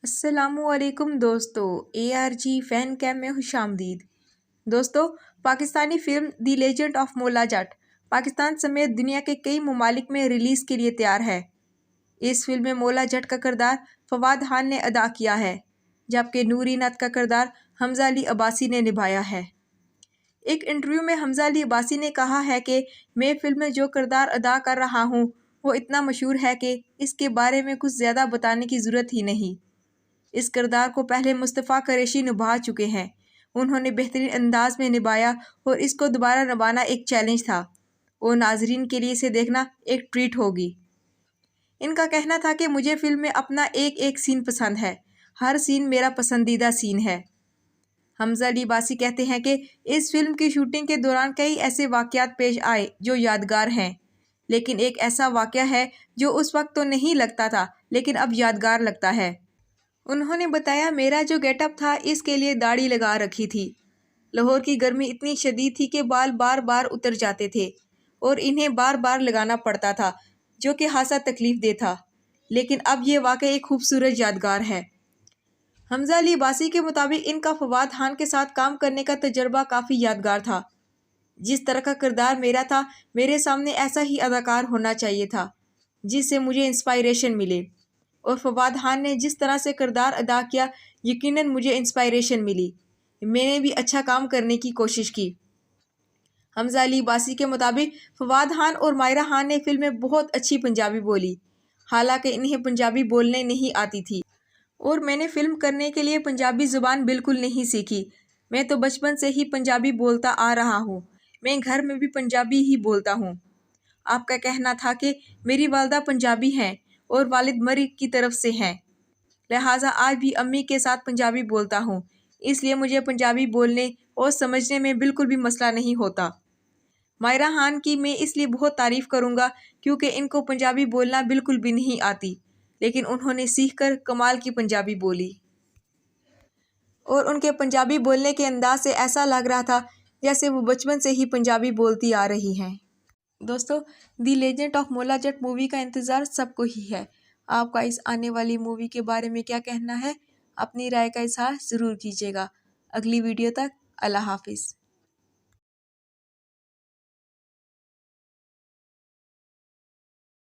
अस्सलामुअलैकुम दोस्तों, ARG fan cam में खुशामदीद। दोस्तों, Pakistani film the legend of मोला जट पाकिस्तान समेत दुनिया के कई ममालिक में रिलीज़ के लिए तैयार है। इस फिल्म में मोला जट का किरदार फवाद खान ने अदा किया है, जबकि नूरी नत का किरदार हमज़ा अली अब्बासी ने निभाया है। एक इंटरव्यू में हमज़ा अली अब्बासी ने कहा है कि मैं फ़िल्म में जो किरदार अदा कर रहा हूँ वो इतना मशहूर है कि इसके बारे में कुछ ज़्यादा बताने की ज़रूरत ही नहीं। इस किरदार को पहले मुस्तफ़ा कुरैशी निभा चुके हैं। उन्होंने बेहतरीन अंदाज में निभाया और इसको दोबारा निभाना एक चैलेंज था और नाजरीन के लिए इसे देखना एक ट्रीट होगी। इनका कहना था कि मुझे फ़िल्म में अपना एक एक सीन पसंद है, हर सीन मेरा पसंदीदा सीन है। हमज़ा अली अब्बासी कहते हैं कि इस फिल्म की शूटिंग के दौरान कई ऐसे वाक़यात पेश आए जो यादगार हैं, लेकिन एक ऐसा वाक़या है जो उस वक्त तो नहीं लगता था लेकिन अब यादगार लगता है। उन्होंने बताया, मेरा जो गेटअप था इसके लिए दाढ़ी लगा रखी थी। लाहौर की गर्मी इतनी शदीद थी कि बाल बार बार उतर जाते थे और इन्हें बार बार लगाना पड़ता था, जो कि खासा तकलीफ दे था, लेकिन अब ये वाकई एक खूबसूरत यादगार है। हमज़ा अली अब्बासी के मुताबिक इनका फवाद खान के साथ काम करने का तजर्बा काफ़ी यादगार था। जिस तरह का किरदार मेरा था, मेरे सामने ऐसा ही अदाकार होना चाहिए था जिससे मुझे इंस्पायरेशन मिले, और फवाद खान ने जिस तरह से किरदार अदा किया, यकीनन मुझे इंस्पायरेशन मिली। मैंने भी अच्छा काम करने की कोशिश की। हमज़ा अली अब्बासी के मुताबिक फवाद खान और मायरा खान ने फिल्म में बहुत अच्छी पंजाबी बोली, हालांकि इन्हें पंजाबी बोलने नहीं आती थी और मैंने फ़िल्म करने के लिए पंजाबी ज़ुबान बिल्कुल नहीं सीखी। मैं तो बचपन से ही पंजाबी बोलता आ रहा हूँ। मैं घर में भी पंजाबी ही बोलता हूँ। आपका कहना था कि मेरी वालदा पंजाबी हैं और वालिद मरी की तरफ से हैं, लिहाजा आज भी अम्मी के साथ पंजाबी बोलता हूँ, इसलिए मुझे पंजाबी बोलने और समझने में बिल्कुल भी मसला नहीं होता। मायरा खान की मैं इसलिए बहुत तारीफ़ करूँगा क्योंकि इनको पंजाबी बोलना बिल्कुल भी नहीं आती, लेकिन उन्होंने सीखकर कमाल की पंजाबी बोली और उनके पंजाबी बोलने के अंदाज से ऐसा लग रहा था जैसे वो बचपन से ही पंजाबी बोलती आ रही हैं। दोस्तों, दी लेजेंड ऑफ मोला जट मूवी का इंतज़ार सबको ही है। आपका इस आने वाली मूवी के बारे में क्या कहना है? अपनी राय का इज़हार ज़रूर कीजिएगा। अगली वीडियो तक अल्लाह हाफिज़।